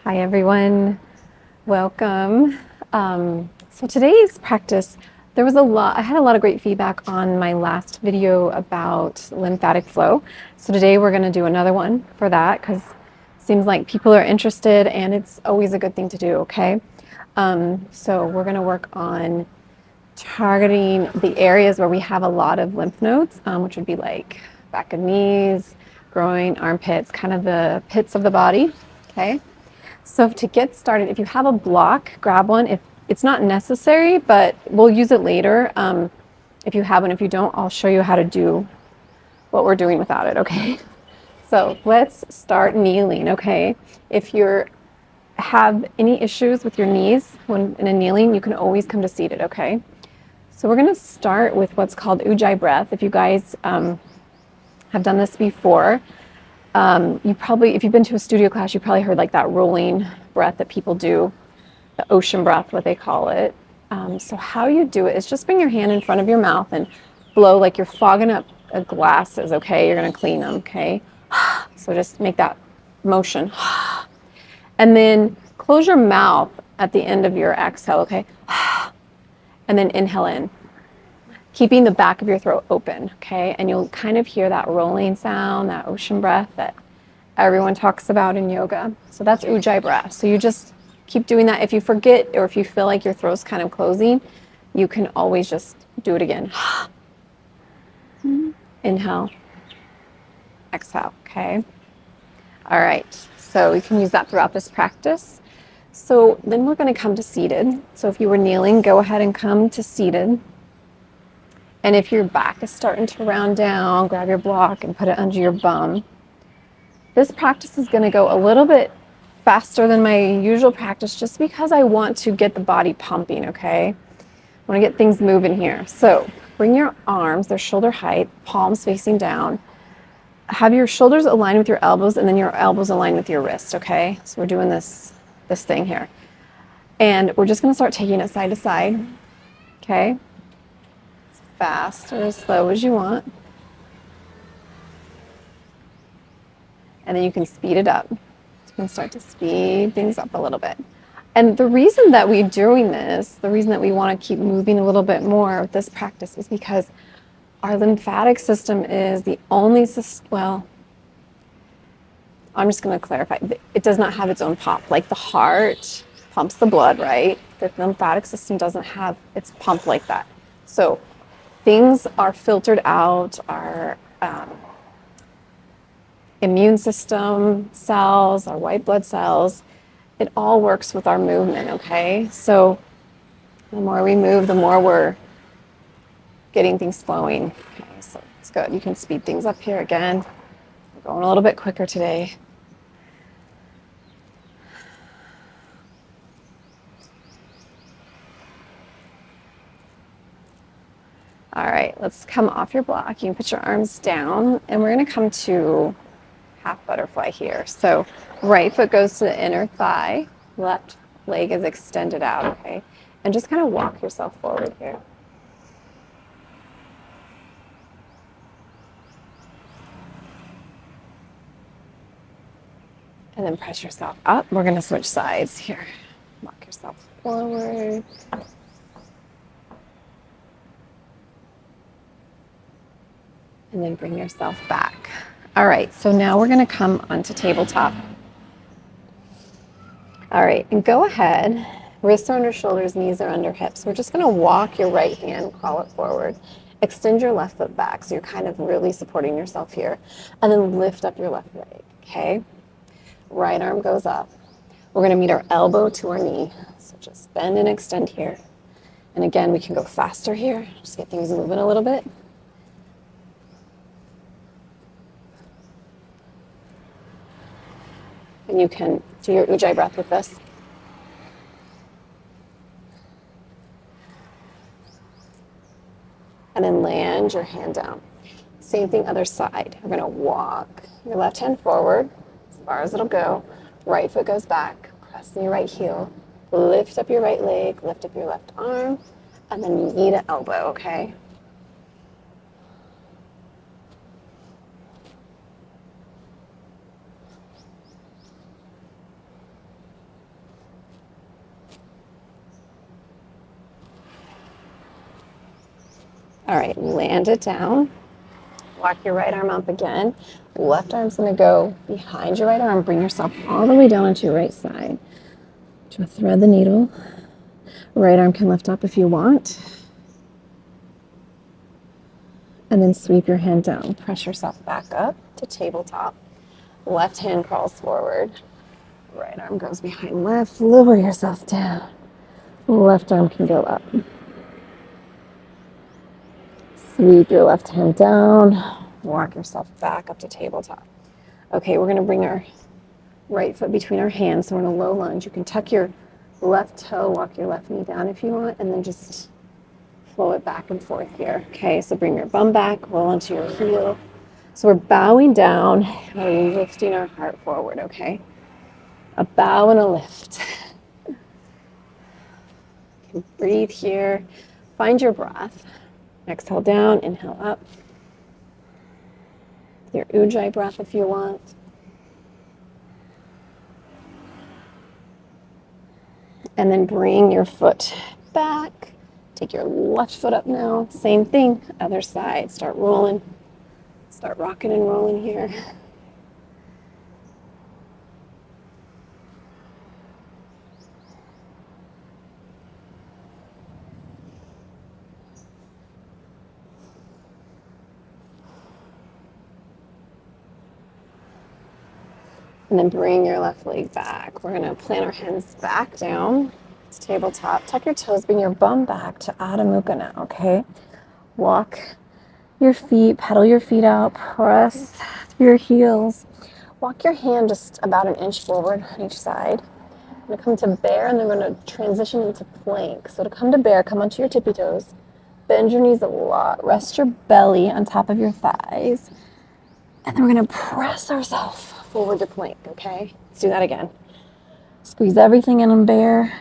Hi everyone, welcome. So today's practice, I had a lot of great feedback on my last video about lymphatic flow. So today we're gonna do another one for that because it seems like people are interested and it's always a good thing to do, okay? So we're gonna work on targeting the areas where we have a lot of lymph nodes, which would be like back of knees, groin, armpits, kind of the pits of the body, okay? So to get started, if you have a block, grab one. If it's not necessary, but we'll use it later. If you have one, if you don't, I'll show you how to do what we're doing without it, okay? So let's start kneeling, okay? If you have any issues with your knees when in a kneeling, you can always come to seated, okay? So we're gonna start with what's called Ujjayi breath. If you guys have done this before, if you've been to a studio class, you probably heard like that rolling breath that people do, the ocean breath, what they call it. So how you do it is just bring your hand in front of your mouth and blow like you're fogging up glasses, okay? You're gonna clean them, okay? So just make that motion. And then close your mouth at the end of your exhale, okay? And then inhale in, keeping the back of your throat open, okay? And you'll kind of hear that rolling sound, that ocean breath that everyone talks about in yoga. So that's Ujjayi breath. So you just keep doing that. If you forget or if you feel like your throat's kind of closing, you can always just do it again. Inhale, exhale, okay? All right, so you can use that throughout this practice. So then we're gonna come to seated. So if you were kneeling, go ahead and come to seated. And if your back is starting to round down, grab your block and put it under your bum. This practice is gonna go a little bit faster than my usual practice just because I want to get the body pumping, okay? I want to get things moving here. So bring your arms, they're shoulder height, palms facing down. Have your shoulders aligned with your elbows and then your elbows aligned with your wrist, okay? So we're doing this thing here. And we're just going to start taking it side to side, okay? As fast or as slow as you want. And then you can speed it up. You can start to speed things up a little bit. And the reason that we're doing this, the reason that we want to keep moving a little bit more with this practice is because our lymphatic system is the only system, well, I'm just going to clarify. It does not have its own pump. Like the heart pumps the blood, right? The lymphatic system doesn't have its pump like that. So things are filtered out, our immune system cells, our white blood cells, it all works with our movement, okay? So the more we move, the more we're getting things flowing. Okay, so it's good. You can speed things up here again. We're going a little bit quicker today. All right, let's come off your block. You can put your arms down and we're gonna come to half butterfly here. So right foot goes to the inner thigh, left leg is extended out, okay? And just kind of walk yourself forward here. And then press yourself up. We're gonna switch sides here. Walk yourself forward. And then bring yourself back. All right, so now we're gonna come onto tabletop. All right, and go ahead. Wrists are under shoulders, knees are under hips. We're just gonna walk your right hand, crawl it forward. Extend your left foot back, so you're kind of really supporting yourself here. And then lift up your left leg, okay? Right arm goes up. We're gonna meet our elbow to our knee. So just bend and extend here. And again, we can go faster here. Just get things moving a little bit. And you can do your Ujjayi breath with this. And then land your hand down. Same thing, other side. We're gonna walk your left hand forward as far as it'll go. Right foot goes back, press in your right heel. Lift up your right leg, lift up your left arm, and then knee to elbow, okay? All right, land it down. Walk your right arm up again. Left arm's gonna go behind your right arm. Bring yourself all the way down onto your right side. To thread the needle. Right arm can lift up if you want. And then sweep your hand down. Press yourself back up to tabletop. Left hand crawls forward. Right arm goes behind left. Lower yourself down. Left arm can go up. Sweep your left hand down. Walk yourself back up to tabletop. Okay, we're going to bring our right foot between our hands. So we're in a low lunge. You can tuck your left toe, walk your left knee down if you want, and then just flow it back and forth here. Okay, so bring your bum back, roll onto your heel. So we're bowing down, we're lifting our heart forward, okay? A bow and a lift. You can breathe here. Find your breath. Exhale down, inhale up. Your Ujjayi breath if you want. And then bring your foot back. Take your left foot up now. Same thing, other side. Start rolling. Start rocking and rolling here. And then bring your left leg back. We're gonna plant our hands back down to tabletop. Tuck your toes, bring your bum back to Adho Mukha now, okay? Walk your feet, pedal your feet out, press through your heels. Walk your hand just about an inch forward on each side. We're gonna come to bear and then we're gonna transition into plank. So to come to bear, come onto your tippy toes. Bend your knees a lot. Rest your belly on top of your thighs. And then we're gonna press ourselves forward to plank, okay? Let's do that again. Squeeze everything in on bear.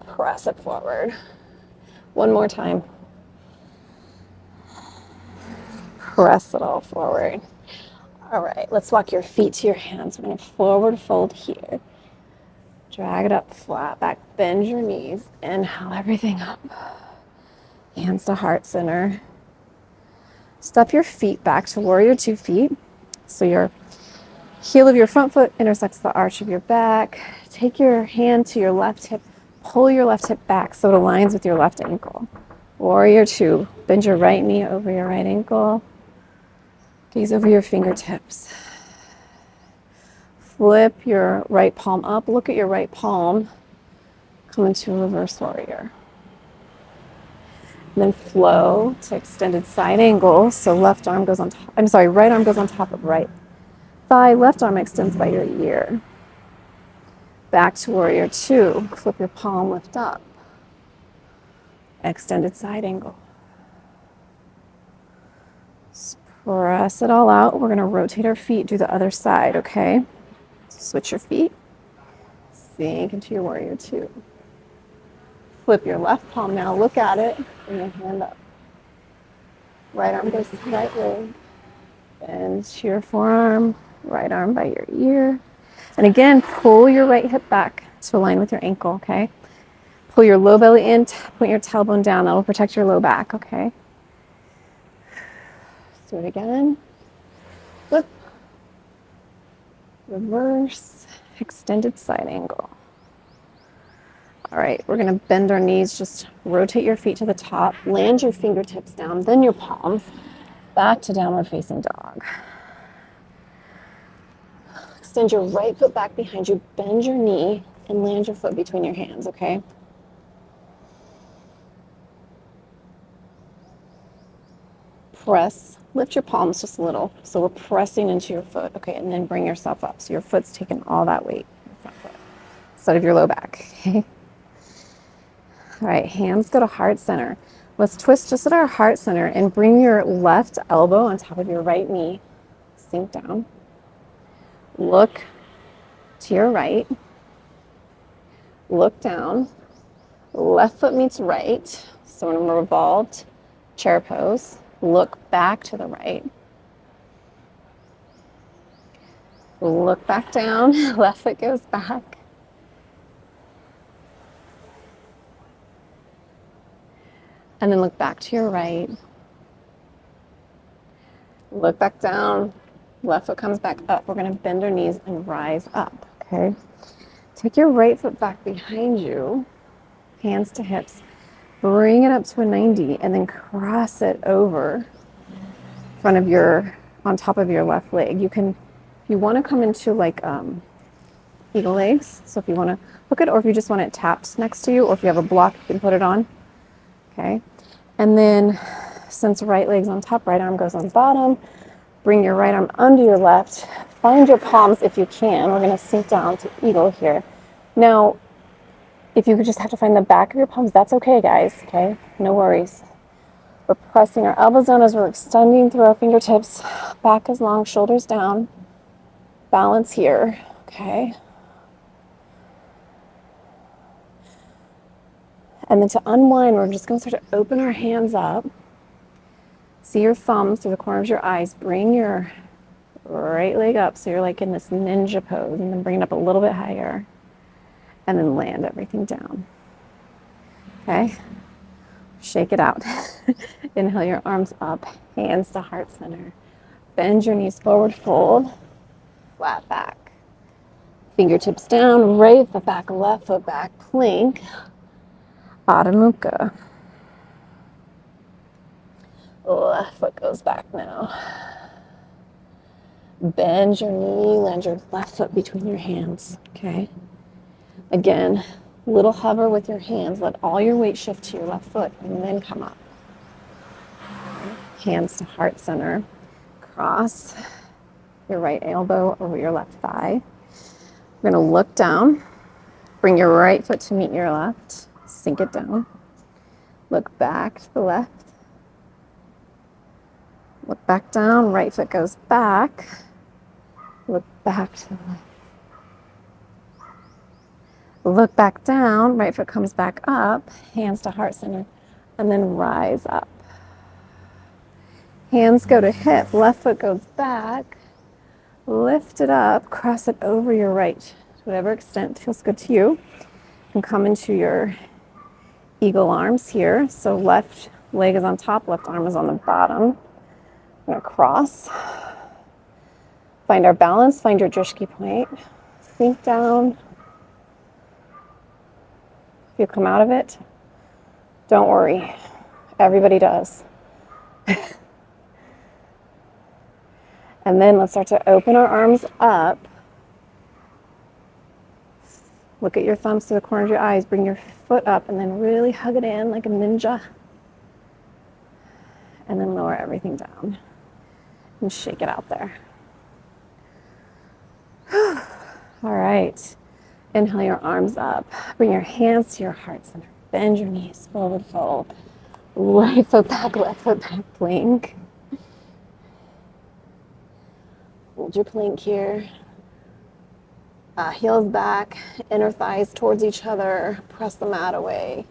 Press it forward. One more time. Press it all forward. All right, let's walk your feet to your hands. We're gonna forward fold here. Drag it up flat back, bend your knees. Inhale everything up. Hands to heart center. Step your feet back to warrior 2 feet. So your heel of your front foot intersects the arch of your back. Take your hand to your left hip. Pull your left hip back so it aligns with your left ankle. Warrior 2. Bend your right knee over your right ankle. Gaze over your fingertips. Flip your right palm up. Look at your right palm. Come into reverse warrior. And then flow to extended side angle. So left arm goes on top. Right arm goes on top of right thigh. Left arm extends by your ear. Back to warrior 2. Flip your palm, lift up. Extended side angle. Press it all out. We're going to rotate our feet, do the other side, okay? Switch your feet. Sink into your warrior 2. Flip your left palm now. Look at it. Bring your hand up. Right arm goes to the right leg. Bend to your forearm. Right arm by your ear. And again, pull your right hip back to align with your ankle, okay? Pull your low belly in, point your tailbone down. That will protect your low back, okay? Let's do it again. Flip. Reverse. Extended side angle. All right, we're gonna bend our knees, just rotate your feet to the top, land your fingertips down, then your palms, back to downward facing dog. Extend your right foot back behind you, bend your knee, and land your foot between your hands, okay? Press, lift your palms just a little, so we're pressing into your foot, okay, and then bring yourself up, so your foot's taking all that weight in the front foot, instead of your low back, okay? All right, hands go to heart center. Let's twist just at our heart center and bring your left elbow on top of your right knee. Sink down. Look to your right. Look down. Left foot meets right. So in a revolved chair pose. Look back to the right. Look back down. Left foot goes back. And then look back to your right. Look back down. Left foot comes back up. We're going to bend our knees and rise up, okay? Take your right foot back behind you, hands to hips. Bring it up to a 90 and then cross it over on top of your left leg. You can, if you want to come into like eagle legs, so if you want to hook it, or if you just want it tapped next to you, or if you have a block, you can put it on, okay? And then since right leg's on top, right arm goes on bottom, bring your right arm under your left. Find your palms if you can. We're going to sink down to eagle here. Now, if you just have to find the back of your palms, that's okay, guys, okay? No worries. We're pressing our elbows down as we're extending through our fingertips. Back is long, shoulders down. Balance here, okay? And then to unwind, we're just going to start to open our hands up. See your thumbs through the corner of your eyes. Bring your right leg up so you're like in this ninja pose, and then bring it up a little bit higher. And then land everything down. Okay? Shake it out. Inhale your arms up, hands to heart center. Bend your knees forward, fold, flat back. Fingertips down, right foot back, left foot back, plank, Adho Mukha. Left foot goes back now. Bend your knee, land your left foot between your hands, okay? Again, little hover with your hands. Let all your weight shift to your left foot and then come up. Hands to heart center. Cross your right elbow over your left thigh. We're going to look down. Bring your right foot to meet your left. Sink it down. Look back to the left. Look back down. Right foot goes back. Look back to the left. Look back down. Right foot comes back up. Hands to heart center. And then rise up. Hands go to hip. Left foot goes back. Lift it up. Cross it over your right to whatever extent feels good to you. And come into your eagle arms here. So left leg is on top, left arm is on the bottom. I'm going to cross. Find our balance, find your drishti point. Sink down. If you come out of it, don't worry. Everybody does. And then let's start to open our arms up. Look at your thumbs to the corner of your eyes. Bring your foot up and then really hug it in like a ninja. And then lower everything down. And shake it out there. All right. Inhale your arms up. Bring your hands to your heart center. Bend your knees, forward fold. Right foot back, left foot back, plank. Hold your plank here. Heels back, inner thighs towards each other. Press the mat away.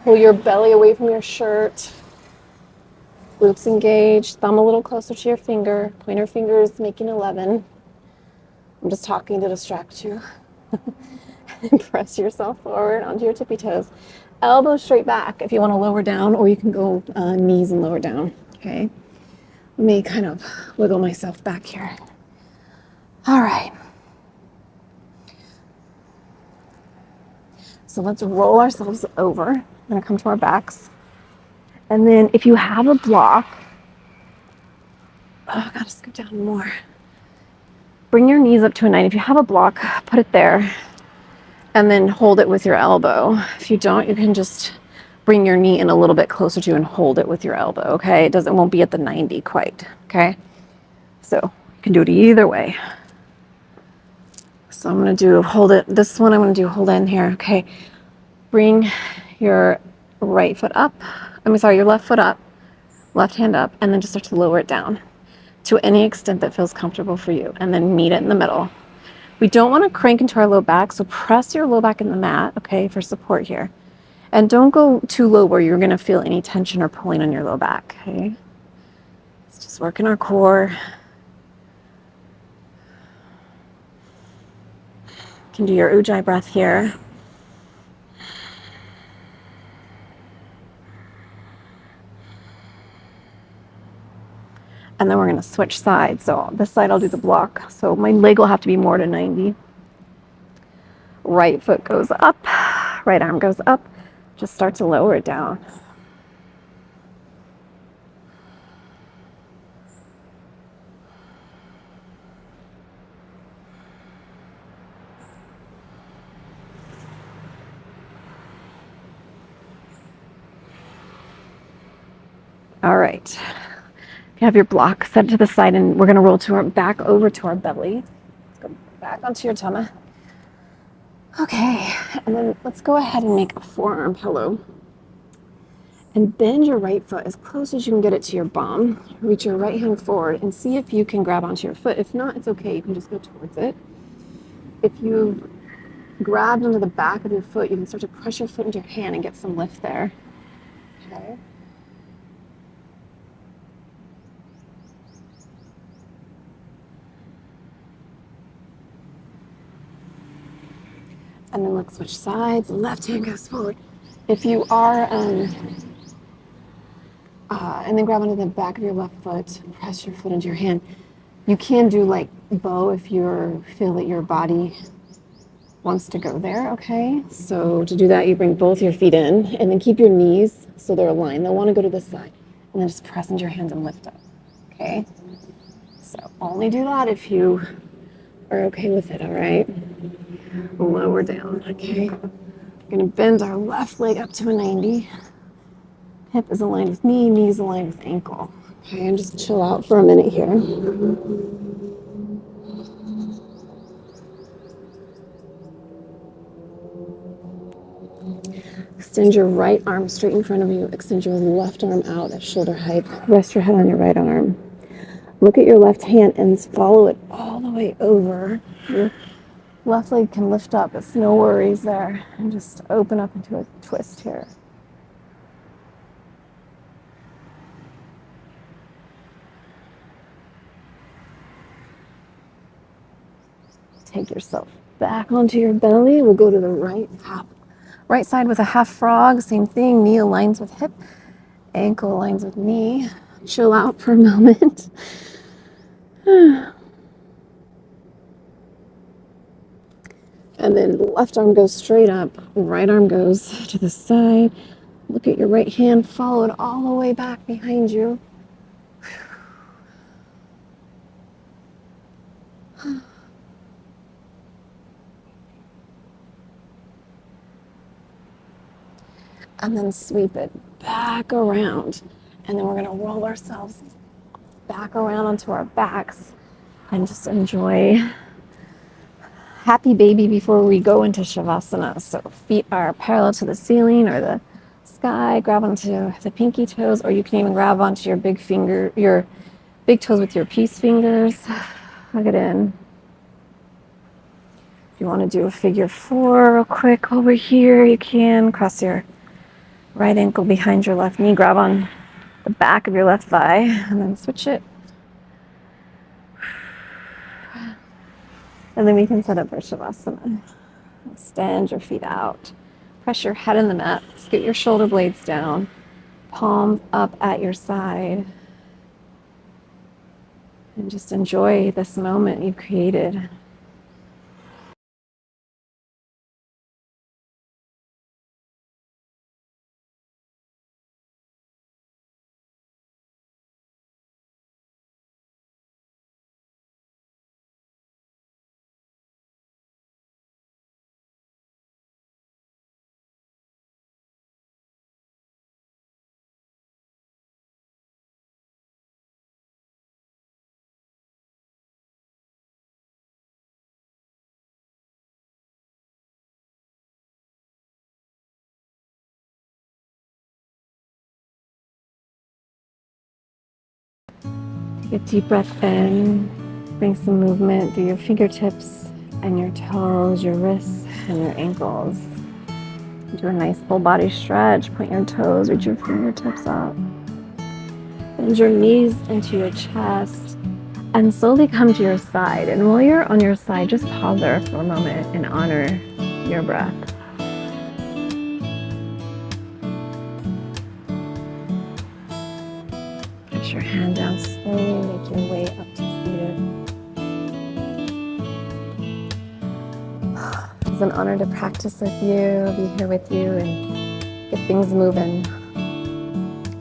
Pull your belly away from your shirt. Glutes engaged. Thumb a little closer to your finger. Pointer fingers making 11. I'm just talking to distract you. And press yourself forward onto your tippy toes. Elbows straight back if you want to lower down, or you can go knees and lower down. Okay. Let me kind of wiggle myself back here. All right. So let's roll ourselves over. We're going to come to our backs. And then if you have a block, I got to scoot down more. Bring your knees up to a 9. If you have a block, put it there. And then hold it with your elbow. If you don't, you can just bring your knee in a little bit closer to you and hold it with your elbow, okay? It won't be at the 90 quite, okay? So you can do it either way. So I'm gonna do hold it. This one I'm gonna do hold in here, okay? Bring your right foot up. Your left foot up, left hand up, and then just start to lower it down to any extent that feels comfortable for you, and then meet it in the middle. We don't want to crank into our low back, so press your low back in the mat, okay, for support here. And don't go too low where you're going to feel any tension or pulling on your low back, okay? Let's just work in our core. You can do your Ujjayi breath here. And then we're gonna switch sides. So this side I'll do the block. So my leg will have to be more to 90. Right foot goes up, right arm goes up. Just start to lower it down. All right. You have your block, set it to the side, and we're gonna roll to our back over to our belly. Let's go back onto your tummy. Okay, and then let's go ahead and make a forearm pillow. And bend your right foot as close as you can get it to your bum. Reach your right hand forward and see if you can grab onto your foot. If not, it's okay, you can just go towards it. If you've grabbed onto the back of your foot, you can start to press your foot into your hand and get some lift there. Okay. And then let's switch sides. Left hand goes forward. If you are, and then grab onto the back of your left foot, press your foot into your hand. You can do like bow if you feel that your body wants to go there, okay? So to do that, you bring both your feet in and then keep your knees so they're aligned. They'll want to go to this side. And then just press into your hands and lift up, okay? So only do that if you are okay with it, all right? Lower down, okay? We're gonna bend our left leg up to a 90. Hip is aligned with knee, knees aligned with ankle. Okay, and just chill out for a minute here. Extend your right arm straight in front of you. Extend your left arm out at shoulder height. Rest your head on your right arm. Look at your left hand and follow it all the way over. Your left leg can lift up. It's no worries there. And just open up into a twist here. Take yourself back onto your belly. We'll go to the right side with a half frog. Same thing. Knee aligns with hip. Ankle aligns with knee. Chill out for a moment. And then left arm goes straight up. Right arm goes to the side. Look at your right hand. Follow it all the way back behind you. And then sweep it back around. And then we're going to roll ourselves back around onto our backs and just enjoy happy baby before we go into Savasana. So feet are parallel to the ceiling or the sky. Grab onto the pinky toes, or you can even grab onto your big big toes with your peace fingers. Hug it in. If you want to do a figure 4 real quick over here, you can. Cross your right ankle behind your left knee. Grab on the back of your left thigh and then switch it. And then we can set up for Savasana. Extend your feet out. Press your head in the mat. Scoot your shoulder blades down. Palms up at your side. And just enjoy this moment you've created. Take a deep breath in. Bring some movement through your fingertips and your toes, your wrists, and your ankles. Do a nice full body stretch. Point your toes, reach your fingertips up. Bend your knees into your chest and slowly come to your side. And while you're on your side, just pause there for a moment and honor your breath. Get your your hand down slowly, make your way up to seated. It's an honor to practice with you, be here with you, and get things moving.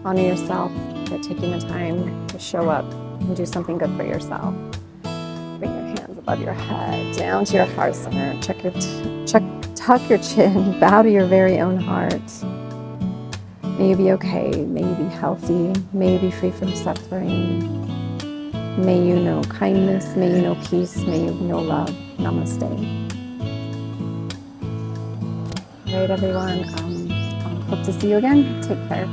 Honor yourself for taking the time to show up and do something good for yourself. Bring your hands above your head, down to your heart center. Tuck your chin, bow to your very own heart. May you be okay, may you be healthy, may you be free from suffering. May you know kindness, may you know peace, may you know love. Namaste. All right, everyone. Hope to see you again. Take care.